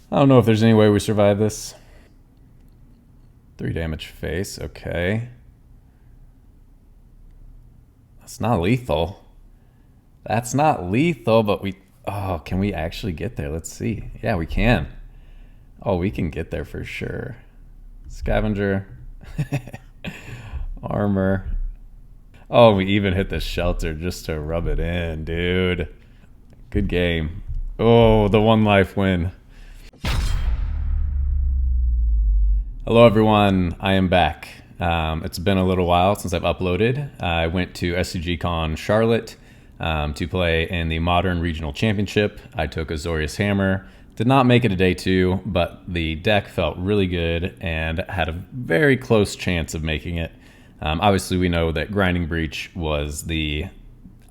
I don't know if there's any way we survive this. 3 damage face, okay. That's not lethal. That's not lethal, but we... Oh, can we actually get there? Let's see. Yeah, we can. Oh, we can get there for sure. Scavenger. Armor. Oh, we even hit the shelter just to rub it in, dude. Good game. Oh, the 1 life win. Hello, everyone. I am back. It's been a little while since I've uploaded. I went to SCGCon Charlotte to play in the Modern Regional Championship. I took Azorius Hammer. Did not make it to day 2, but the deck felt really good and had a very close chance of making it. Obviously, we know that Grinding Breach was the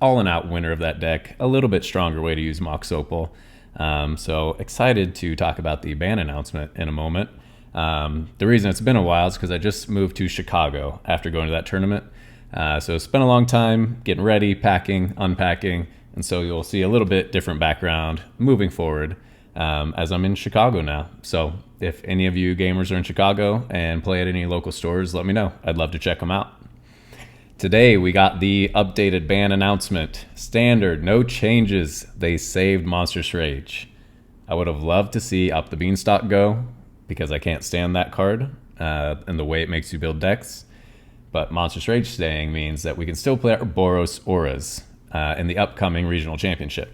all-in-out winner of that deck. A little bit stronger way to use Mox Opal. So excited to talk about the ban announcement in a moment. The reason it's been a while is because I just moved to Chicago after going to that tournament. So it's been a long time getting ready, packing, unpacking, and so you'll see a little bit different background moving forward as I'm in Chicago now. So if any of you gamers are in Chicago and play at any local stores, let me know. I'd love to check them out. Today we got the updated ban announcement. Standard, no changes. They saved Monstrous Rage. I would have loved to see Up the Beanstalk go, because I can't stand that card and the way it makes you build decks. But Monstrous Rage staying means that we can still play our Boros Auras in the upcoming regional championship.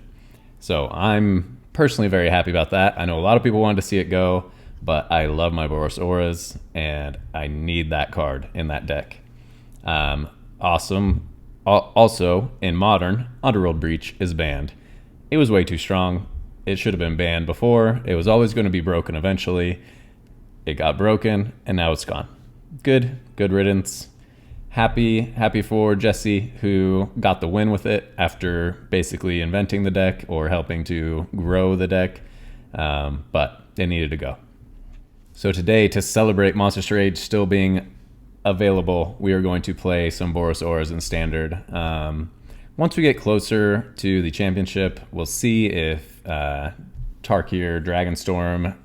So I'm personally very happy about that. I know a lot of people wanted to see it go, but I love my Boros Auras, and I need that card in that deck. Awesome. Also, in Modern, Underworld Breach is banned. It was way too strong. It should have been banned before. It was always going to be broken eventually. It got broken, and now it's gone. Good riddance. Happy for Jesse, who got the win with it after basically inventing the deck or helping to grow the deck, but it needed to go. So today, to celebrate Monstrous Rage still being available, we are going to play some Boros Auras in Standard. Once we get closer to the championship, we'll see if Tarkir Dragonstorm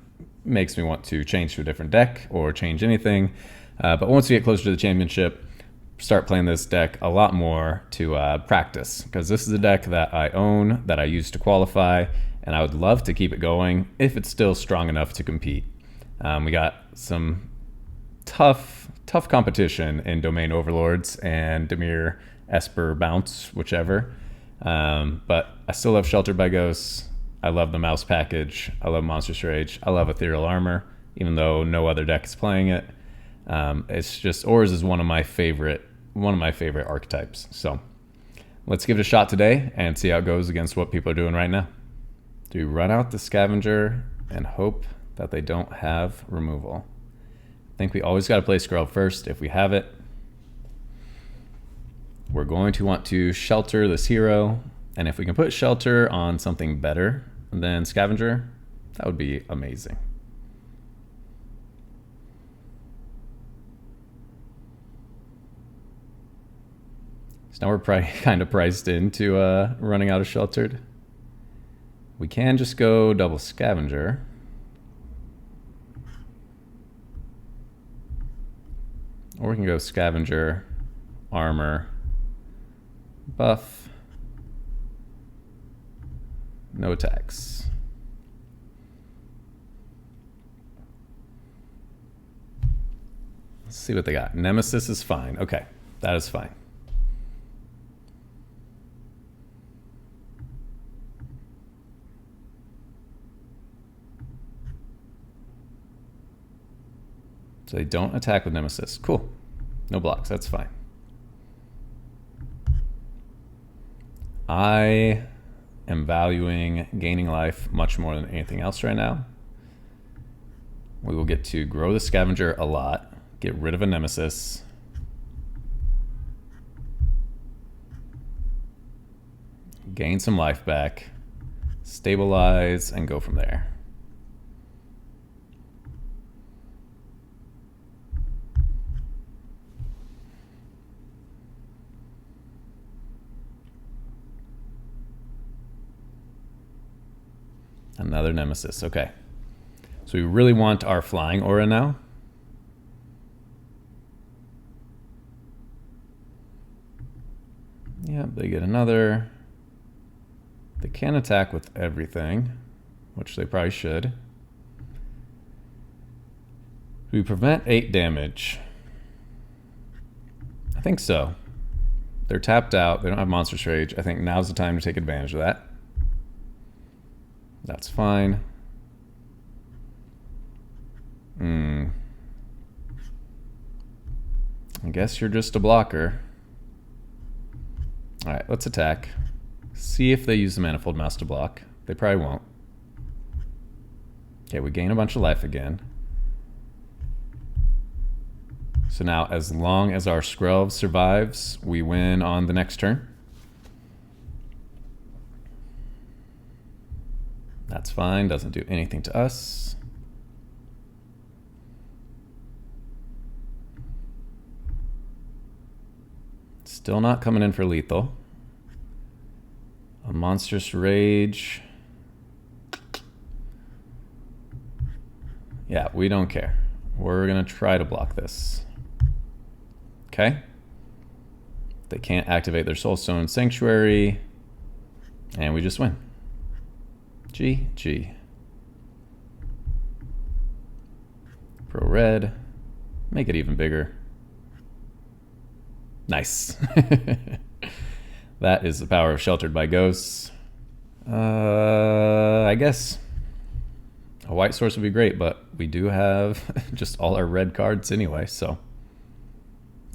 makes me want to change to a different deck or change anything. But once we get closer to the championship, start playing this deck a lot more to practice, because this is a deck that I own, that I use to qualify, and I would love to keep it going if it's still strong enough to compete. We got some tough competition in Domain Overlords and Dimir Esper Bounce, whichever. But I still love Sheltered by Ghosts. I love the mouse package. I love Monstrous Rage. I love Ethereal Armor, even though no other deck is playing it. It's just, Auras is one of my favorite archetypes. So let's give it a shot today and see how it goes against what people are doing right now. Do we run out the Scavenger and hope that they don't have removal? I think we always got to play Skrull first if we have it. We're going to want to shelter this hero, and if we can put shelter on something better than Scavenger, that would be amazing. So now we're probably kind of priced into running out of sheltered. We can just go double Scavenger. Or we can go Scavenger, Armor, buff, no attacks. Let's see what they got. Nemesis is fine. Okay, that is fine. So they don't attack with Nemesis. Cool. No blocks. That's fine. I am valuing gaining life much more than anything else right now. We will get to grow the Scavenger a lot, get rid of a Nemesis, gain some life back, stabilize, and go from there. Another Nemesis. Okay. So we really want our flying aura now. Yeah, they get another. They can attack with everything, which they probably should. We prevent 8 damage. I think so. They're tapped out. They don't have Monstrous Rage. I think now's the time to take advantage of that. That's fine. I guess you're just a blocker. Alright, let's attack. See if they use the Manifold Mouse to block. They probably won't. Okay, we gain a bunch of life again. So now, as long as our Skrelv survives, we win on the next turn. That's fine, doesn't do anything to us. Still not coming in for lethal. A Monstrous Rage. Yeah, we don't care. We're gonna try to block this. Okay. They can't activate their Soulstone Sanctuary. And we just win. GG. Pro red. Make it even bigger. Nice. That is the power of Sheltered by Ghosts. I guess a white source would be great, but we do have just all our red cards anyway, so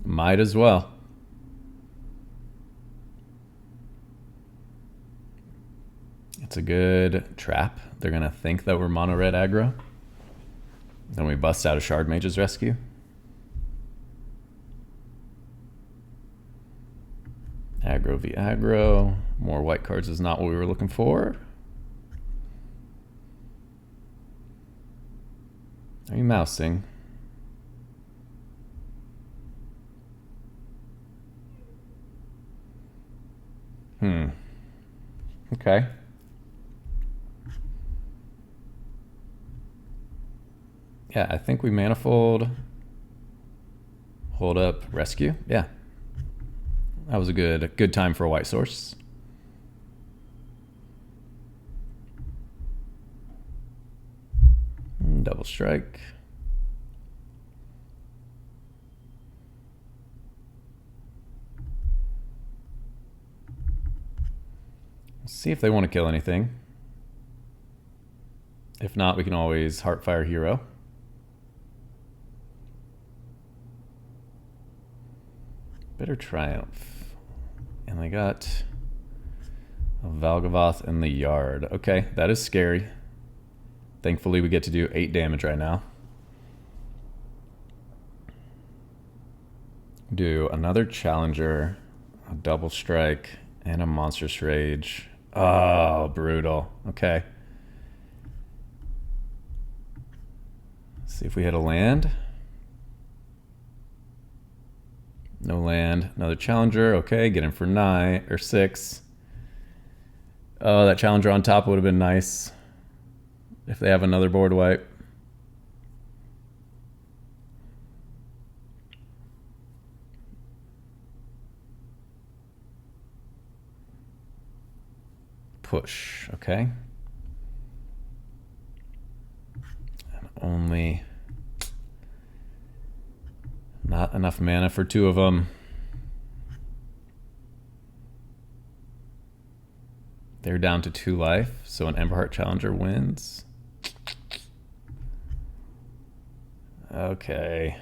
might as well. It's a good trap. They're gonna think that we're mono red aggro. Then we bust out a Shard Mage's Rescue. Aggro v aggro. More white cards is not what we were looking for. Are you mousing? Okay. Yeah, I think we manifold. Hold up, rescue. Yeah. That was a good time for a white source. Double strike. Let's see if they want to kill anything. If not, we can always Heartfire Hero. Bitter Triumph. And they got a Valgavoth in the yard. Okay, that is scary. Thankfully, we get to do 8 damage right now. Do another Challenger, a Double Strike, and a Monstrous Rage. Oh, brutal. Okay. Let's see if we hit a land. No land. Another Challenger. Okay, get him for 9 or 6. Oh, that Challenger on top would have been nice if they have another board wipe. Push. Okay. And only not enough mana for 2 of them. They're down to 2 life, so an Emberheart Challenger wins. Okay.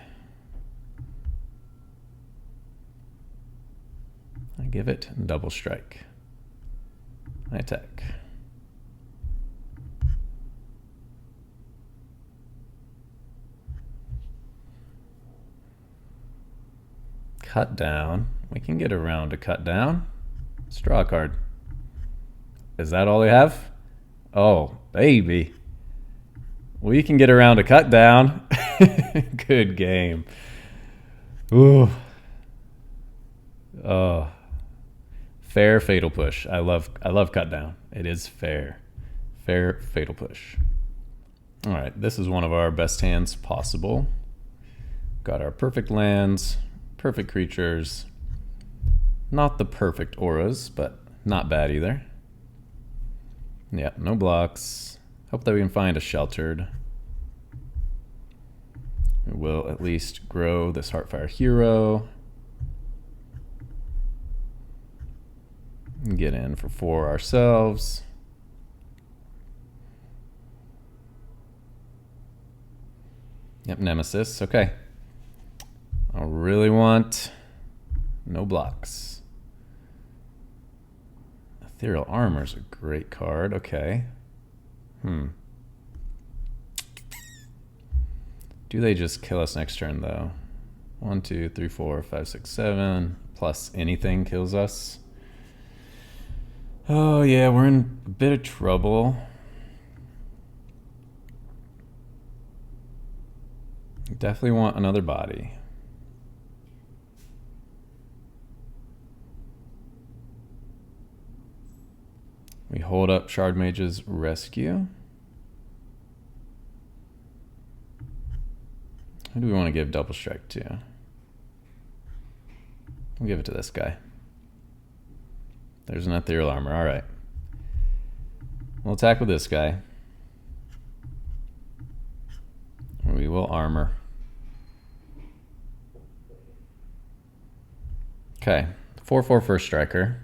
I give it Double Strike. I attack. Cut down. We can get around a cut down. Let's draw a card. Is that all they have? Oh, baby. We can get around a cut down. Good game. Ooh. Oh. Fair Fatal Push. I love cut down. It is fair. Fair Fatal Push. All right, this is one of our best hands possible. Got our perfect lands, perfect creatures. Not the perfect auras, but not bad either. Yeah, no blocks. Hope that we can find a sheltered. We will at least grow this Heartfire Hero. And get in for 4 ourselves. Yep, Nemesis. Okay. I really want no blocks. Ethereal Armor's a great card. Okay. Do they just kill us next turn, though? 1, 2, 3, 4, 5, 6, 7. Plus anything kills us. Oh, yeah, we're in a bit of trouble. Definitely want another body. We hold up Shard Mage's Rescue. Who do we want to give Double Strike to? We'll give it to this guy. There's an Ethereal Armor. All right. We'll attack with this guy. We will armor. Okay. 4/4 first striker.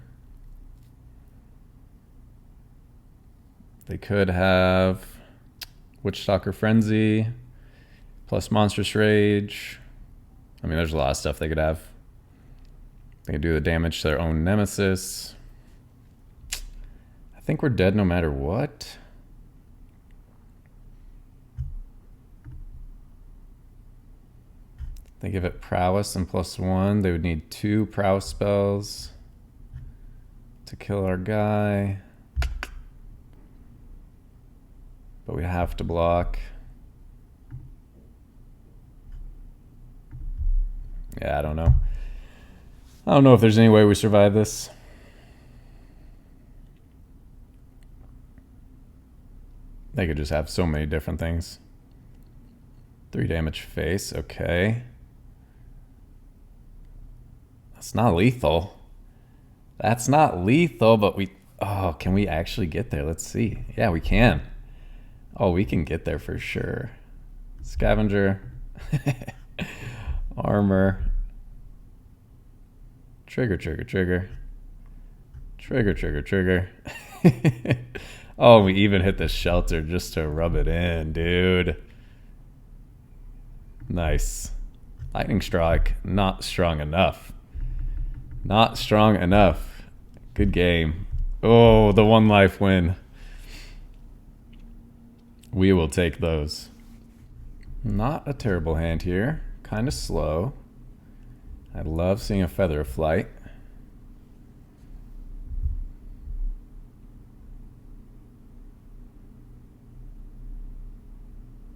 They could have Witchstalker Frenzy plus Monstrous Rage. I mean, there's a lot of stuff they could have. They could do the damage to their own Nemesis. I think we're dead no matter what. They give it Prowess and +1. They would need 2 Prowess spells to kill our guy. But we have to block. Yeah, I don't know. I don't know if there's any way we survive this. They could just have so many different things. 3 damage face, okay. That's not lethal. That's not lethal, but we... Oh, can we actually get there? Let's see. Yeah, we can. Oh, we can get there for sure. Scavenger. Armor. Trigger, trigger, trigger. Trigger, trigger, trigger. Oh, we even hit the shelter just to rub it in, dude. Nice. Lightning Strike, not strong enough. Not strong enough. Good game. Oh, the 1 life win. We will take those. Not a terrible hand here. Kind of slow. I love seeing a Feather of Flight.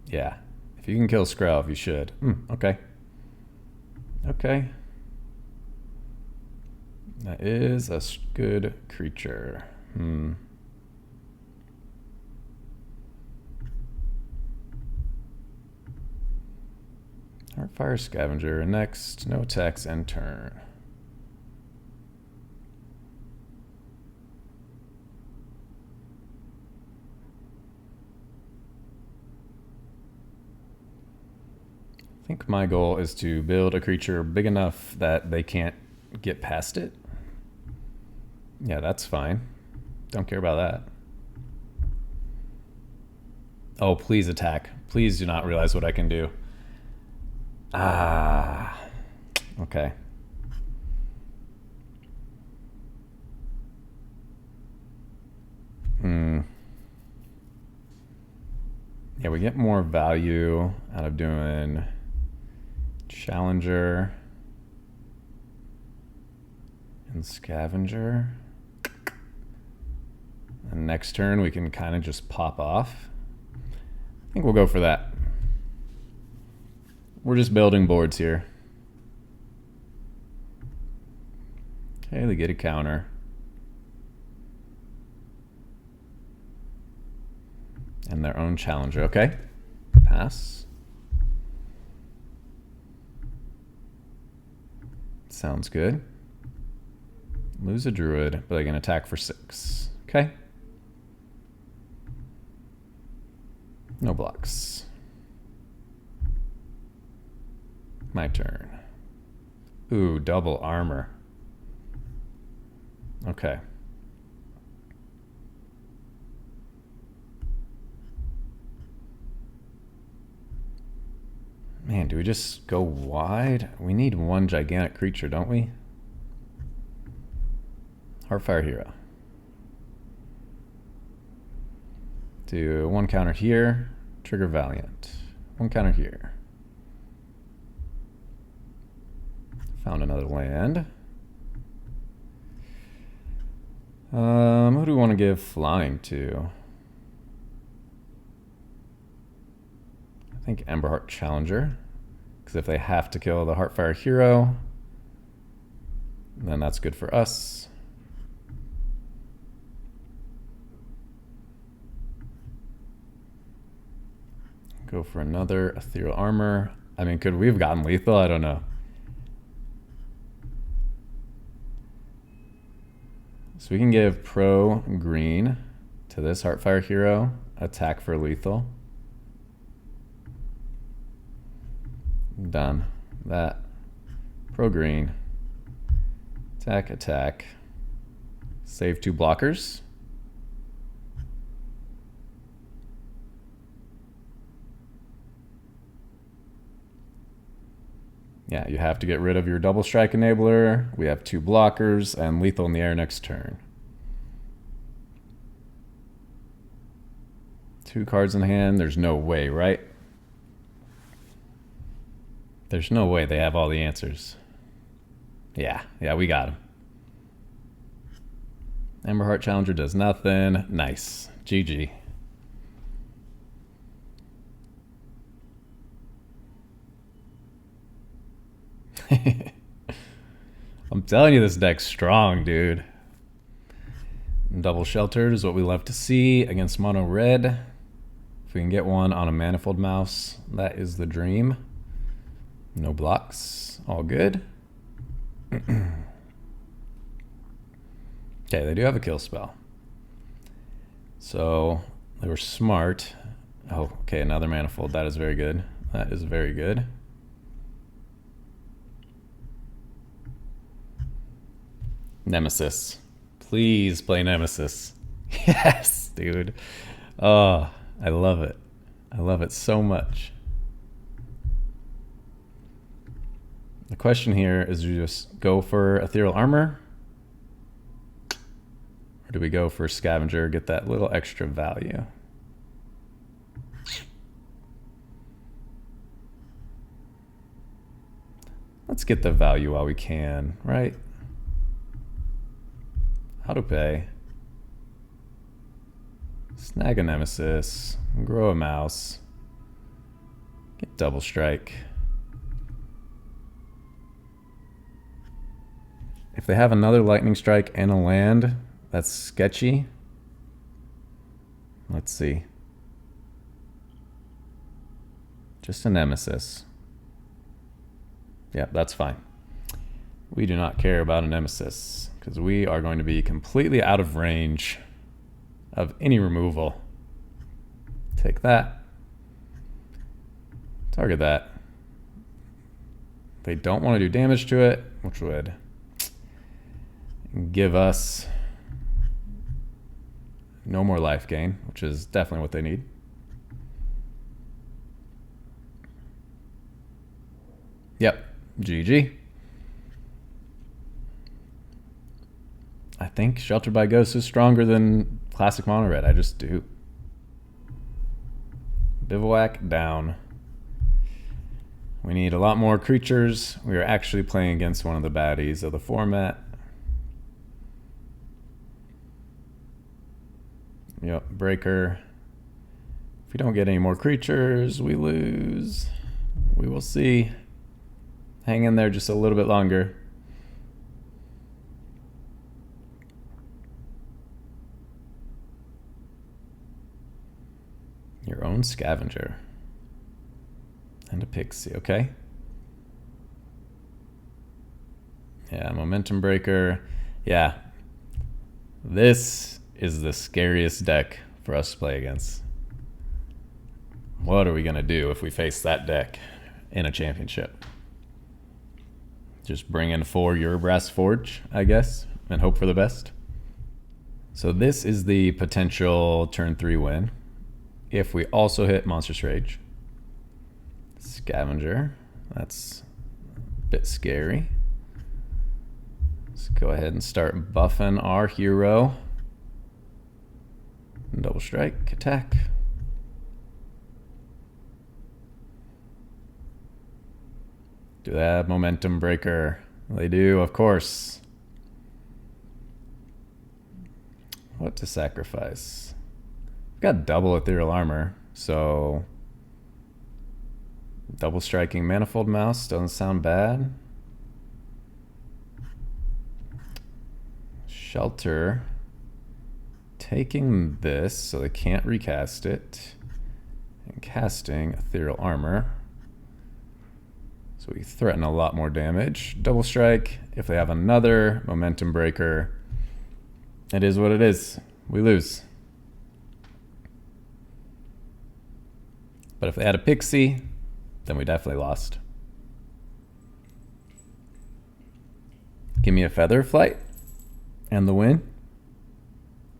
Yeah. If you can kill Skrelv, you should. Okay. Okay. That is a good creature. Heartfire Scavenger. Next, no attacks and turn. I think my goal is to build a creature big enough that they can't get past it. Yeah, that's fine. Don't care about that. Oh, please attack. Please do not realize what I can do. Ah, okay. Yeah, we get more value out of doing Challenger and Scavenger. And next turn we can kind of just pop off. I think we'll go for that. We're just building boards here. Okay, they get a counter. And their own Challenger, okay? pass. Sounds good. Lose a druid, but they can attack for 6. Okay. No blocks. My turn. Ooh, double armor. Okay. Man, do we just go wide? We need one gigantic creature, don't we? Heartfire Hero. Do 1 counter here. Trigger Valiant. 1 counter here. Found another land. Who do we want to give flying to? I think Emberheart Challenger. Because if they have to kill the Heartfire Hero, then that's good for us. Go for another Ethereal Armor. I mean, could we have gotten lethal? I don't know. So we can give pro green to this Heartfire Hero. Attack for lethal. Done. That. Pro green. Attack, attack. Save 2 blockers. Yeah, you have to get rid of your double strike enabler. We have 2 blockers and lethal in the air next turn. 2 cards in hand. There's no way, right? There's no way they have all the answers. Yeah, we got him. Emberheart Challenger does nothing. Nice. GG. I'm telling you, this deck's strong, dude. Double Sheltered is what we love to see against mono red. If we can get one on a Manifold Mouse, that is the dream. No blocks. All good. Okay, they do have a kill spell. So they were smart. Oh, okay, another Manifold. That is very good. That is very good. Nemesis. Please play Nemesis. Yes, dude. Oh, I love it. I love it so much. The question here is, do we just go for Ethereal Armor? Or do we go for Scavenger, get that little extra value? Let's get the value while we can, right? How to pay. Snag a Nemesis. Grow a mouse. Get double strike. If they have another lightning strike and a land, that's sketchy. Let's see. Just a Nemesis. Yeah, that's fine. We do not care about a Nemesis because we are going to be completely out of range of any removal. Take that. Target that. They don't want to do damage to it, which would give us no more life gain, which is definitely what they need. Yep, GG. I think Sheltered by Ghosts is stronger than Classic Mono Red. I just do. Bivouac down. We need a lot more creatures. We are actually playing against one of the baddies of the format. Yep, Breaker. If we don't get any more creatures, we lose. We will see. Hang in there just a little bit longer. Your own Scavenger. And a Pixie, okay. Yeah, Momentum Breaker. Yeah. This is the scariest deck for us to play against. What are we going to do if we face that deck in a championship? Just bring in 4 Eurobrass Forge, I guess, and hope for the best. So this is the potential turn 3 win. If we also hit Monstrous Rage. Scavenger. That's a bit scary. Let's go ahead and start buffing our hero. Double strike, attack. Do they have Momentum Breaker? They do, of course. What to sacrifice? Got double Ethereal Armor, so double striking Manifold Mouse doesn't sound bad. Shelter. Taking this, so they can't recast it. And casting Ethereal Armor. So we threaten a lot more damage. Double strike. If they have another Momentum Breaker, it is what it is. We lose. But if they had a Pixie, then we definitely lost. Give me a Feather Flight and the win.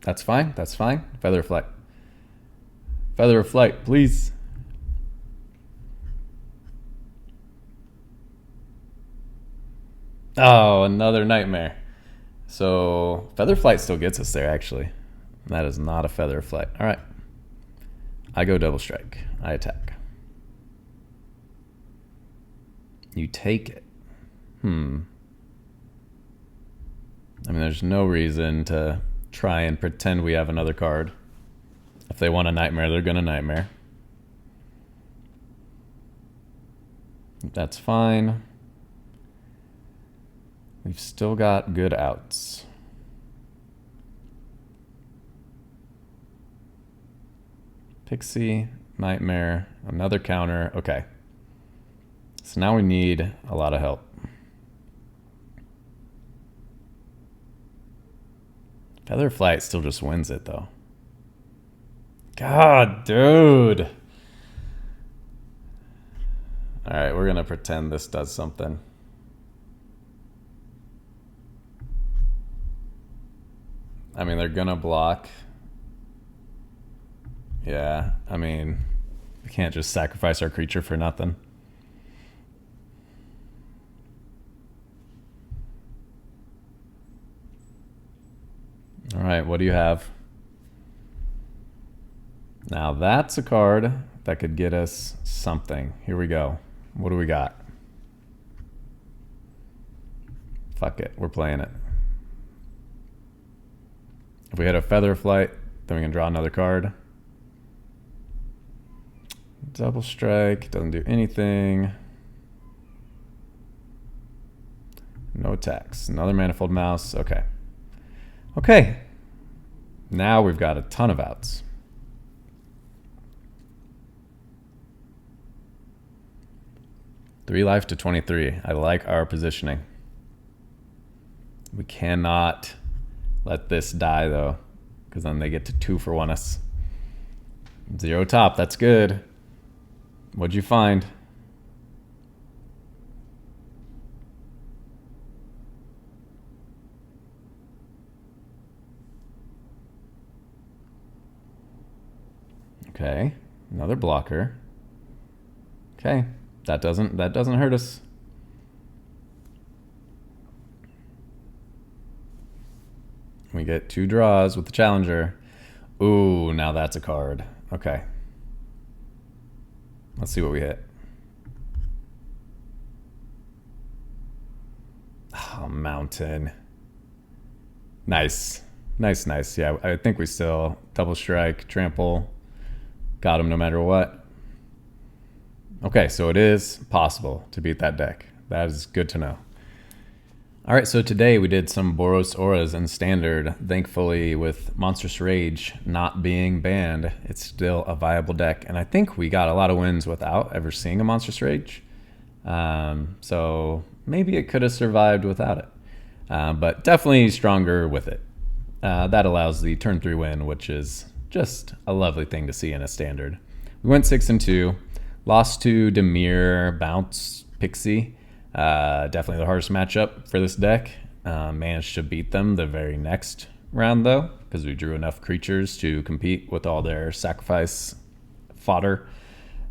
That's fine. That's fine. Feather Flight. Feather of Flight, please. Oh, another nightmare. So Feather Flight still gets us there, actually. That is not a Feather Flight. All right. I go double strike. I attack. You take it. I mean, there's no reason to try and pretend we have another card. If they want a nightmare, they're going to nightmare. That's fine. We've still got good outs. Pixie, nightmare, another counter. Okay. So now we need a lot of help. Feather Flight still just wins it, though. God, dude. All right, we're going to pretend this does something. I mean, they're going to block. Yeah, I mean, we can't just sacrifice our creature for nothing. All right, what do you have? Now that's a card that could get us something. Here we go. What do we got? Fuck it, we're playing it. If we hit a Feather Flight, then we can draw another card. Double strike, doesn't do anything. No attacks. Another Manifold Mouse, okay. Okay, now we've got a ton of outs. Three life to 23. I like our positioning. We cannot let this die, though, because then they get to 2-for-1 us. 0 top, that's good. What'd you find? Okay, another blocker. Okay, that doesn't hurt us. We get 2 draws with the challenger. Ooh, now that's a card. Okay. Let's see what we hit. Oh, mountain. Nice. Nice, nice. Yeah, I think we still double strike, trample. Got him no matter what. Okay, so it is possible to beat that deck. That is good to know. All right, so today we did some Boros Auras in Standard. Thankfully, with Monstrous Rage not being banned, it's still a viable deck. And I think we got a lot of wins without ever seeing a Monstrous Rage. So maybe it could have survived without it. But definitely stronger with it. That allows the turn 3 win, which is just a lovely thing to see in a Standard. We went 6-2, lost to Demir, Bounce, Pixie. Definitely the hardest matchup for this deck. Managed to beat them the very next round, though, because we drew enough creatures to compete with all their sacrifice fodder.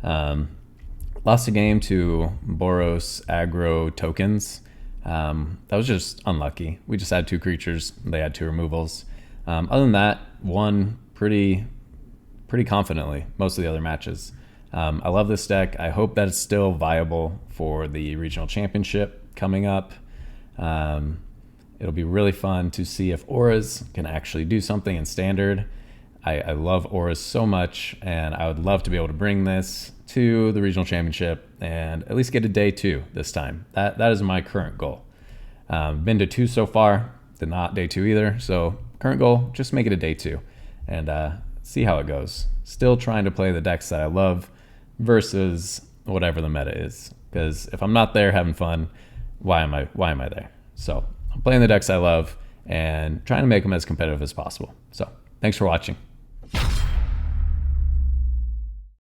Lost a game to Boros aggro tokens. That was just unlucky. We just had 2 creatures. They had 2 removals. Other than that, won pretty confidently most of the other matches. I love this deck. I hope that it's still viable for the regional championship coming up. It'll be really fun to see if Auras can actually do something in Standard. I love Auras so much, and I would love to be able to bring this to the regional championship and at least get a day 2 this time. That is my current goal. Been to 2 so far, did not day 2 either. So current goal, just make it a day 2 and see how it goes. Still trying to play the decks that I love versus whatever the meta is. Because if I'm not there having fun, why am I there? So I'm playing the decks I love and trying to make them as competitive as possible. So thanks for watching.